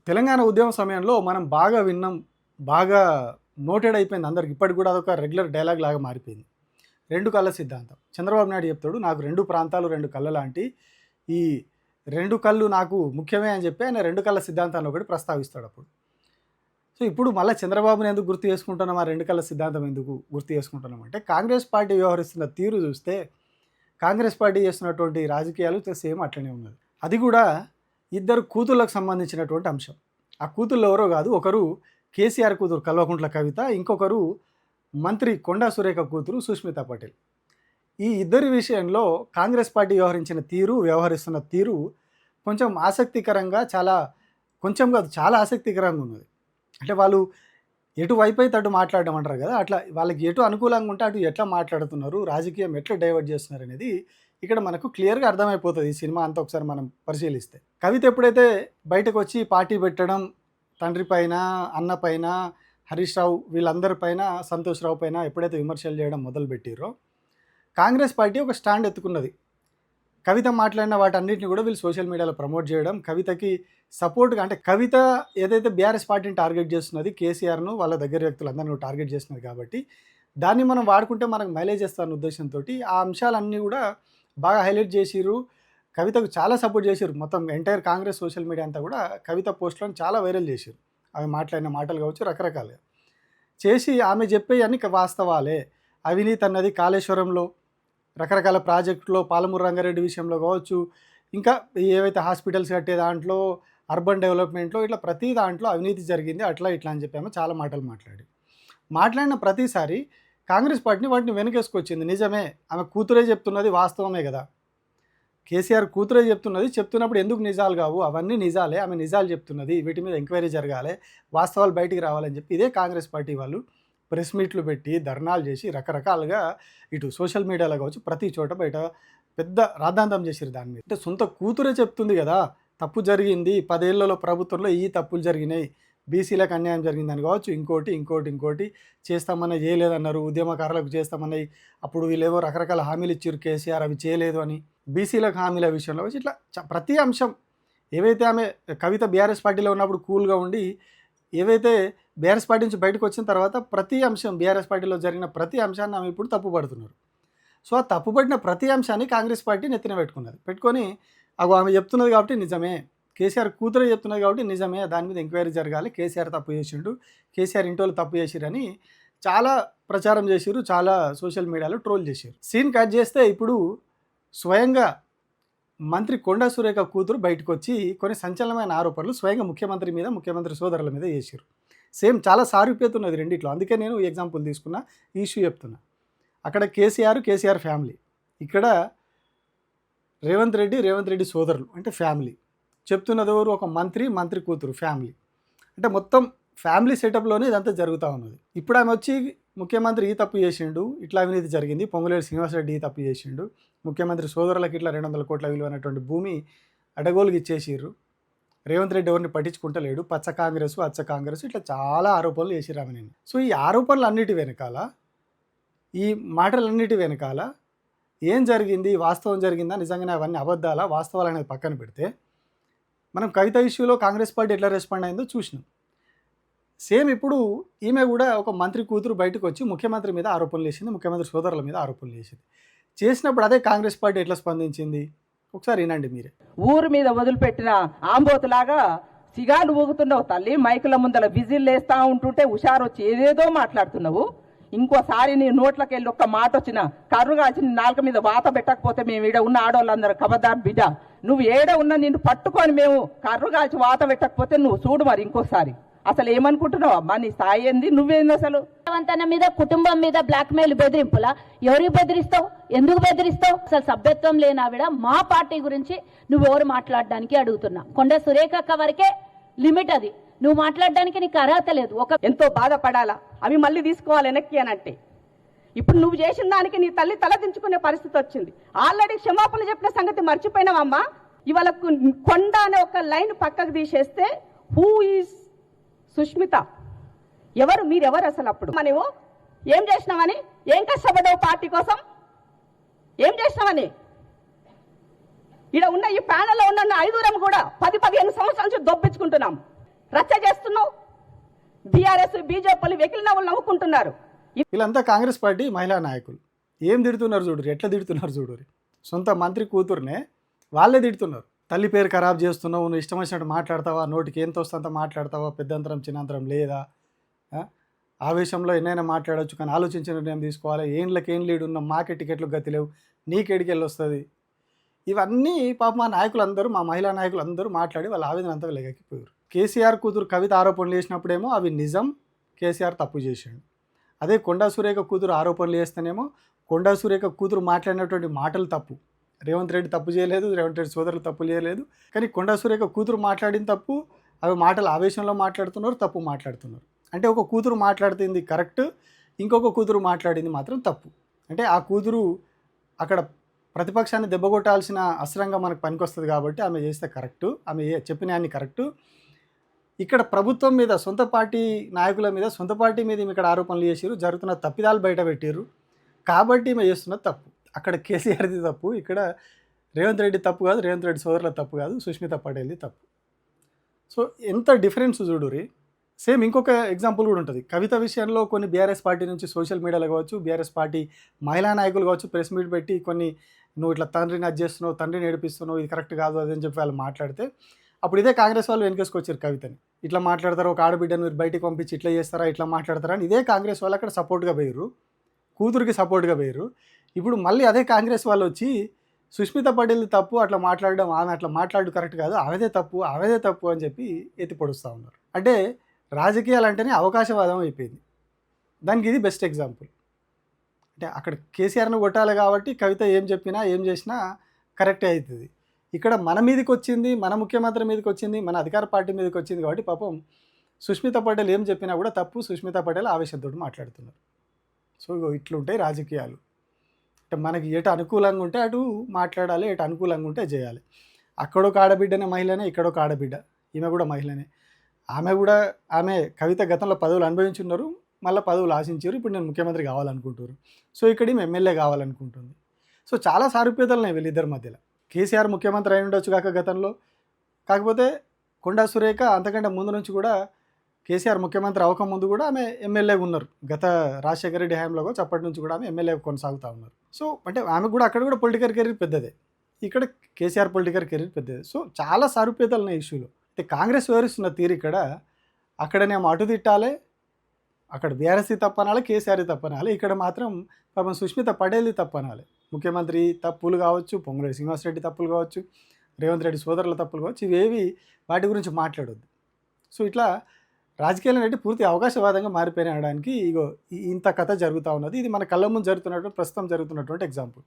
తెలంగాణ ఉద్యమ సమయంలో మనం బాగా విన్నాం, బాగా నోటెడ్ అయిపోయింది అందరికి. ఇప్పటికి కూడా అదొక రెగ్యులర్ డైలాగ్ లాగా మారిపోయింది. 2 కళ్ళ సిద్ధాంతం. చంద్రబాబు నాయుడు చెప్తాడు, నాకు 2 ప్రాంతాలు 2 కళ్ళ లాంటి, ఈ 2 కళ్ళు నాకు ముఖ్యమే అని చెప్పి ఆయన 2 కళ్ళ సిద్ధాంతాన్ని ఒకటి ప్రస్తావిస్తాడు అప్పుడు. సో ఇప్పుడు మళ్ళీ చంద్రబాబుని ఎందుకు గుర్తు చేసుకుంటున్నాం, ఆ 2 కళ్ళ సిద్ధాంతం ఎందుకు గుర్తు చేసుకుంటున్నాం అంటే, కాంగ్రెస్ పార్టీ వ్యవహరిస్తున్న తీరు చూస్తే కాంగ్రెస్ పార్టీ చేస్తున్నటువంటి రాజకీయాలు సేమ్ అట్లనే ఉన్నది. అది కూడా ఇద్దరు కూతుళ్ళకు సంబంధించినటువంటి అంశం. ఆ కూతుళ్ళు ఎవరో కాదు, ఒకరు కేసీఆర్ కూతురు కల్వకుంట్ల కవిత, ఇంకొకరు మంత్రి కొండా సురేఖ కూతురు సుష్మితా పటేల్. ఈ ఇద్దరి విషయంలో కాంగ్రెస్ పార్టీ వ్యవహరిస్తున్న తీరు కొంచెం ఆసక్తికరంగా, కొంచెం కాదు చాలా ఆసక్తికరంగా ఉన్నది. అంటే వాళ్ళు ఎటువైపు అయితే అటు మాట్లాడడం అంటారు కదా, అట్లా వాళ్ళకి ఎటు అనుకూలంగా ఉంటే అటు ఎట్లా మాట్లాడుతున్నారు, రాజకీయం ఎట్లా డైవర్ట్ చేస్తున్నారు అనేది ఇక్కడ మనకు క్లియర్గా అర్థమైపోతుంది ఈ సినిమా అంతా ఒకసారి మనం పరిశీలిస్తే. కవిత ఎప్పుడైతే బయటకు వచ్చి పార్టీ పెట్టడం, తండ్రి పైన, అన్న పైన, హరీష్ రావు వీళ్ళందరి పైన, సంతోష్ రావు పైన ఎప్పుడైతే విమర్శలు చేయడం మొదలుపెట్టిరో, కాంగ్రెస్ పార్టీ ఒక స్టాండ్ ఎత్తుకున్నది. కవిత మాట్లాడిన వాటన్నిటిని కూడా వీళ్ళు సోషల్ మీడియాలో ప్రమోట్ చేయడం, కవితకి సపోర్ట్గా, అంటే కవిత ఏదైతే బీఆర్ఎస్ పార్టీని టార్గెట్ చేస్తున్నది, కేసీఆర్ను వాళ్ళ దగ్గర వ్యక్తులందరినీ టార్గెట్ చేస్తున్నది కాబట్టి దాన్ని మనం వాడుకుంటే మనకు మైలేజ్ చేస్తారన్న ఉద్దేశంతో ఆ అంశాలన్నీ కూడా బాగా హైలైట్ చేసిర్రు. కవితకు చాలా సపోర్ట్ చేశారు. మొత్తం ఎంటైర్ కాంగ్రెస్ సోషల్ మీడియా అంతా కూడా కవిత పోస్టులను చాలా వైరల్ చేశారు. ఆమె మాట్లాడిన మాటలు కావచ్చు, రకరకాలుగా చేసి ఆమె చెప్పే అన్ని వాస్తవాలే. అవినీతి అన్నది కాళేశ్వరంలో, రకరకాల ప్రాజెక్టులో, పాలమూరు రంగారెడ్డి విషయంలో కావచ్చు, ఇంకా ఏవైతే హాస్పిటల్స్ కట్టే దాంట్లో, అర్బన్ డెవలప్మెంట్లో, ఇట్లా ప్రతి దాంట్లో అవినీతి జరిగింది, అట్లా ఇట్లా అని చెప్పి ఆమె చాలా మాటలు మాట్లాడిన ప్రతిసారి కాంగ్రెస్ పార్టీని వాటిని వెనకేసుకొచ్చింది. నిజమే, ఆమె కూతురే చెప్తున్నది వాస్తవమే కదా, కేసీఆర్ కూతురే చెప్తున్నప్పుడు ఎందుకు నిజాలు కావు, అవన్నీ నిజాలే, ఆమె నిజాలు చెప్తున్నది, వీటి మీద ఎంక్వైరీ జరగాలి, వాస్తవాలు బయటికి రావాలని చెప్పి ఇదే కాంగ్రెస్ పార్టీ వాళ్ళు ప్రెస్ మీట్లు పెట్టి ధర్నాలు చేసి రకరకాలుగా ఇటు సోషల్ మీడియాలో కావచ్చు ప్రతి చోట బయట పెద్ద రాద్ధాంతం చేసిరు దాని మీద. అంటే సొంత కూతురే చెప్తుంది కదా, తప్పు జరిగింది, 10 ఏళ్లలో ప్రభుత్వంలో ఈ తప్పులు జరిగినాయి, బీసీలకు అన్యాయం జరిగిందని కావచ్చు, ఇంకోటి చేస్తామన్నా చేయలేదన్నారు, ఉద్యమకారులకు చేస్తామన్నాయి, అప్పుడు వీళ్ళేవో రకరకాల హామీలు ఇచ్చారు కేసీఆర్, అవి చేయలేదు అని, బీసీలకు హామీల విషయంలో వచ్చి ఇట్లా ప్రతి అంశం ఏవైతే ఆమె కవిత బీఆర్ఎస్ పార్టీలో ఉన్నప్పుడు కూల్గా ఉండి, ఏవైతే బీఆర్ఎస్ పార్టీ నుంచి బయటకు వచ్చిన తర్వాత ప్రతి అంశం బీఆర్ఎస్ పార్టీలో జరిగిన ప్రతి అంశాన్ని ఆమె ఇప్పుడు తప్పుపడుతున్నారు. సో ఆ తప్పుపడిన ప్రతి అంశాన్ని కాంగ్రెస్ పార్టీ నెత్తిన పెట్టుకొని ఆమె చెప్తున్నది కాబట్టి నిజమే, కేసీఆర్ కూతురే చెప్తున్నది కాబట్టి నిజమే, దాని మీద ఎంక్వైరీ జరగాలి, కేసీఆర్ తప్పు చేసిండు, కేసీఆర్ ఇంటోళ్ళు తప్పు చేసిరని చాలా ప్రచారం చేసిరు, చాలా సోషల్ మీడియాలో ట్రోల్ చేశారు. సీన్ కట్ చేస్తే ఇప్పుడు స్వయంగా మంత్రి కొండా సురేఖ కూతురు బయటకు వచ్చి కొన్ని సంచలనమైన ఆరోపణలు స్వయంగా ముఖ్యమంత్రి మీద, ముఖ్యమంత్రి సోదరుల మీద చేశారు. సేమ్ చాలా సారూప్యత రెండిట్లో. అందుకే నేను ఎగ్జాంపుల్ తీసుకున్నా, ఈ ఇష్యూ చెప్తున్నా. అక్కడ కేసీఆర్ ఫ్యామిలీ, ఇక్కడ రేవంత్ రెడ్డి సోదరులు, అంటే ఫ్యామిలీ. చెప్తున్నది ఎవరు, ఒక మంత్రి కూతురు ఫ్యామిలీ. అంటే మొత్తం ఫ్యామిలీ సెటప్లోనే ఇదంతా జరుగుతూ ఉన్నది. ఇప్పుడు ఆమె వచ్చి ముఖ్యమంత్రి ఈ తప్పు చేసిండు, ఇట్లా అవినీతి జరిగింది, పొంగులేటి శ్రీనివాసరెడ్డి ఈ తప్పు చేసిండు, ముఖ్యమంత్రి సోదరులకు ఇట్లా 200 కోట్ల విలువైనటువంటి భూమి అడగోలుకి ఇచ్చేసిర్రు, రేవంత్ రెడ్డి ఎవరిని పట్టించుకుంటలేడు, పచ్చ కాంగ్రెస్ ఇట్లా చాలా ఆరోపణలు చేసిర్రు ఆమె. నేను సో ఈ ఆరోపణలు అన్నిటి వెనకాల, ఈ మాటలన్నిటి వెనకాల ఏం జరిగింది, వాస్తవం జరిగిందా, నిజంగానే అవన్నీ అబద్ధాలా, వాస్తవాలు అనేది పక్కన పెడితే, మనం కవిత ఇష్యూలో కాంగ్రెస్ పార్టీ ఎట్లా రెస్పాండ్ అయిందో చూసినాం. సేమ్ ఇప్పుడు ఈమె కూడా ఒక మంత్రి కూతురు బయటకు వచ్చి ముఖ్యమంత్రి మీద ఆరోపణలు చేసింది, ముఖ్యమంత్రి సోదరుల మీద ఆరోపణలు చేసినప్పుడు అదే కాంగ్రెస్ పార్టీ ఎట్లా స్పందించింది ఒకసారి వినండి మీరే. ఊరు మీద వదిలిపెట్టిన ఆంబోతులాగా సిగాలు ఊగుతున్నావు తల్లి, మైకుల ముందల విజిల్ వేస్తా ఉంటుంటే హుషారు వచ్చి ఏదేదో మాట్లాడుతున్నావు. ఇంకోసారి నీ నోట్లకి వెళ్ళి ఒక్క మాట వచ్చిన కర్రు కాల్చి నాలుక మీద వాత పెట్టకపోతే మేము ఈడ ఉన్న ఆడవాళ్ళందరూ ఖబర్దార్ బిడ్డ, నువ్వు ఏడ ఉన్న నిన్ను పట్టుకొని మేము కర్రు కాల్చి వాత పెట్టకపోతే నువ్వు చూడు మరి ఇంకోసారి. అసలు ఏమనుకుంటున్నావు అమ్మా, నీ స్థాయి ఏంది, నువ్వేంది అసలు? వంతన మీద, కుటుంబం మీద బ్లాక్మెయిల్, బెదిరింపులా? ఎవరికి బెదిరిస్తావు, ఎందుకు బెదిరిస్తావు? అసలు సభ్యత్వం లేని ఆవిడ మా పార్టీ గురించి నువ్వెవరు మాట్లాడడానికి అడుగుతున్నా? కొండ సురేఖ వరకే లిమిట్, అది నువ్వు మాట్లాడడానికి నీకు అర్హత లేదు. ఎంతో బాధపడాలా అవి మళ్ళీ తీసుకోవాలి వెనక్కి అని అంటే, ఇప్పుడు నువ్వు చేసిన దానికి నీ తల్లి తలదించుకునే పరిస్థితి వచ్చింది. ఆల్రెడీ క్షమాపణ చెప్పిన సంగతి మర్చిపోయినావమ్మా. ఇవాళ కొండ అనే ఒక లైన్ పక్కకు తీసేస్తే హూ ఈజ్ సుష్మిత, ఎవరు, మీరెవరు అసలు? అప్పుడు మనము ఏం చేసినామని, ఏం కష్టపడ్డావు పార్టీ కోసం, ఏం చేసినామని? ఇక్కడ ఉన్న ఈ ప్యానెల్లో ఉన్న 5 కూడా 10-15 సంవత్సరాల నుంచి దొబ్బించుకుంటున్నాం. రచ్చ చేస్తున్నావు. బీఆర్ఎస్ బీజేపీలు వెకిలి నవ్వులు నవ్వుకుంటున్నారు. వీళ్ళంతా కాంగ్రెస్ పార్టీ మహిళా నాయకులు. ఏం తిడుతున్నారు చూడరు, ఎట్లా తిడుతున్నారు చూడరు. సొంత మంత్రి కూతురునే వాళ్ళే తిడుతున్నారు. తల్లి పేరు ఖరాబ్ చేస్తున్నావు, నువ్వు ఇష్టం వచ్చినట్టు మాట్లాడతావా, నోటికి ఎంత వస్తుందంత మాట్లాడతావా, పెద్దంతరం చిన్నంతరం లేదా, ఆవేశంలో ఎన్నైనా మాట్లాడవచ్చు కానీ ఆలోచించిన నిర్ణయం తీసుకోవాలి, ఏండ్లకి ఏం లీడు ఉన్న మాకే టికెట్లు గతి లేవు, నీకెడికి వెళ్ళి వస్తుంది. ఇవన్నీ పాప మా నాయకులందరూ, మా మహిళా నాయకులందరూ మాట్లాడి వాళ్ళ ఆవేదన అంతా లేకపోయారు. కేసీఆర్ కూతురు కవిత ఆరోపణలు చేసినప్పుడేమో అవి నిజం, కేసీఆర్ తప్పు చేశాడు. అదే కొండా సురేఖ కూతురు ఆరోపణలు చేస్తేనేమో కొండా సురేఖ కూతురు మాట్లాడినటువంటి మాటలు తప్పు. రేవంత్ రెడ్డి తప్పు చేయలేదు, రేవంత్ రెడ్డి సోదరులు తప్పు చేయలేదు, కానీ కొండా సురేఖ కూతురు మాట్లాడిన తప్పు, అవి మాటలు ఆవేశంలో మాట్లాడుతున్నారు, తప్పు మాట్లాడుతున్నారు. అంటే ఒక కూతురు మాట్లాడుతుంది కరెక్ట్, ఇంకొక కూతురు మాట్లాడింది మాత్రం తప్పు. అంటే ఆ కూతురు అక్కడ ప్రతిపక్షాన్ని దెబ్బకొట్టాల్సిన అస్త్రంగా మనకు పనికొస్తుంది కాబట్టి ఆమె చేస్తే కరెక్టు, ఆమె చెప్పిన అన్ని కరెక్టు. ఇక్కడ ప్రభుత్వం మీద, సొంత పార్టీ నాయకుల మీద, సొంత పార్టీ మీద ఇక్కడ ఆరోపణలు చేసారు, జరుగుతున్న తప్పిదాలు బయట పెట్టారు కాబట్టి ఈమె చేస్తున్నది తప్పు. అక్కడ కేసీఆర్ది తప్పు, ఇక్కడ రేవంత్ రెడ్డి తప్పు కాదు, రేవంత్ రెడ్డి సోదరుల తప్పు కాదు, సుష్మిత పటేల్ది తప్పు. సో ఎంత డిఫరెన్స్ చూడురి. సేమ్ ఇంకొక ఎగ్జాంపుల్ కూడా ఉంటుంది. కవిత విషయంలో కొన్ని బీఆర్ఎస్ పార్టీ నుంచి సోషల్ మీడియాలో కావచ్చు, బీఆర్ఎస్ పార్టీ మహిళా నాయకులు కావచ్చు, ప్రెస్ మీట్ పెట్టి కొన్ని నువ్వు ఇట్లా తండ్రిని అది చేస్తున్నావు, తండ్రిని ఏడిపిస్తున్నావు, ఇది కరెక్ట్ కాదు అదని చెప్పి వాళ్ళు మాట్లాడితే అప్పుడు ఇదే కాంగ్రెస్ వాళ్ళు వెనకేసుకొచ్చారు కవితని. ఇట్లా మాట్లాడతారు, ఒక ఆడబిడ్డను మీరు బయటికి పంపించి ఇట్లా చేస్తారా, ఇట్లా మాట్లాడతారా అని ఇదే కాంగ్రెస్ వాళ్ళు అక్కడ సపోర్ట్గా పోయారు, కూతురికి సపోర్ట్గా పోయారు. ఇప్పుడు మళ్ళీ అదే కాంగ్రెస్ వాళ్ళు వచ్చి సుష్మిత పటేల్ తప్పు, అట్లా మాట్లాడడం, ఆమె అట్లా మాట్లాడు కరెక్ట్ కాదు, ఆమెదే తప్పు అని చెప్పి ఎత్తి పొడుస్తూ ఉన్నారు. అంటే రాజకీయాలు అంటేనే అవకాశవాదం అయిపోయింది. దానికి ఇది బెస్ట్ ఎగ్జాంపుల్. అంటే అక్కడ కేసీఆర్ను కొట్టాలి కాబట్టి కవిత ఏం చెప్పినా ఏం చేసినా కరెక్టే అవుతుంది. ఇక్కడ మన మీదకి వచ్చింది, మన ముఖ్యమంత్రి మీదకి వచ్చింది, మన అధికార పార్టీ మీదకి వచ్చింది కాబట్టి పాపం సుష్మిత పటేల్ ఏం చెప్పినా కూడా తప్పు, సుష్మిత పటేల్ ఆవేశంతో మాట్లాడుతున్నారు. సో ఇట్లుంటాయి రాజకీయాలు. అంటే మనకి ఎటు అనుకూలంగా ఉంటే అటు మాట్లాడాలి, ఎటు అనుకూలంగా ఉంటే చేయాలి. అక్కడొక ఆడబిడ్డనే మహిళనే, ఇక్కడొక ఆడబిడ్డ, ఈమె కూడా మహిళనే. ఆమె కవిత గతంలో పదవులు అనుభవించున్నారు, మళ్ళీ పదవులు ఆశించారు, ఇప్పుడు నేను ముఖ్యమంత్రి కావాలనుకుంటారు. సో ఇక్కడ ఈమె ఎమ్మెల్యే కావాలనుకుంటుంది. సో చాలా సారూప్యతలు ఉన్నాయి వీళ్ళిద్దరి మధ్యలో. కేసీఆర్ ముఖ్యమంత్రి అయి ఉండొచ్చు కాక గతంలో, కాకపోతే కొండా సురేఖ అంతకంటే ముందు నుంచి కూడా కేసీఆర్ ముఖ్యమంత్రి అవ్వకముందు కూడా ఆమె ఎమ్మెల్యేగా ఉన్నారు. గత రాజశేఖర రెడ్డి హయాంలో కూడా అప్పటి నుంచి కూడా ఆమె ఎమ్మెల్యేగా కొనసాగుతూ ఉన్నారు. సో అంటే ఆమె కూడా అక్కడ కూడా పొలిటికల్ కెరీర్ పెద్దదే, ఇక్కడ కేసీఆర్ పొలిటికల్ కెరీర్ పెద్దదే. సో చాలా సారూప్యతలు ఉన్నాయి ఇష్యూలో. అయితే కాంగ్రెస్ వివరిస్తున్న తీరు ఇక్కడ, అక్కడనేమో అటు తిట్టాలి, అక్కడ బీఆర్ఎస్ది తప్పనాలి, కేసీఆర్ది తప్పనాలి, ఇక్కడ మాత్రం పాపం సుష్మిత పటేల్ది తప్పనాలి. ముఖ్యమంత్రి తప్పులు కావచ్చు, పొంగులేటి శ్రీనివాసరెడ్డి తప్పులు కావచ్చు, రేవంత్ రెడ్డి సోదరుల తప్పులు కావచ్చు, ఇవేవి వాటి గురించి మాట్లాడొద్దు. సో ఇట్లా రాజకీయాలు అనేవి పూర్తి అవకాశవాదంగా మారిపోయినడానికి ఇగో ఇంత కథ జరుగుతూ ఉన్నది. ఇది మన కళ్ళ ముందు జరుగుతున్నటువంటి, ప్రస్తుతం జరుగుతున్నటువంటి ఎగ్జాంపుల్.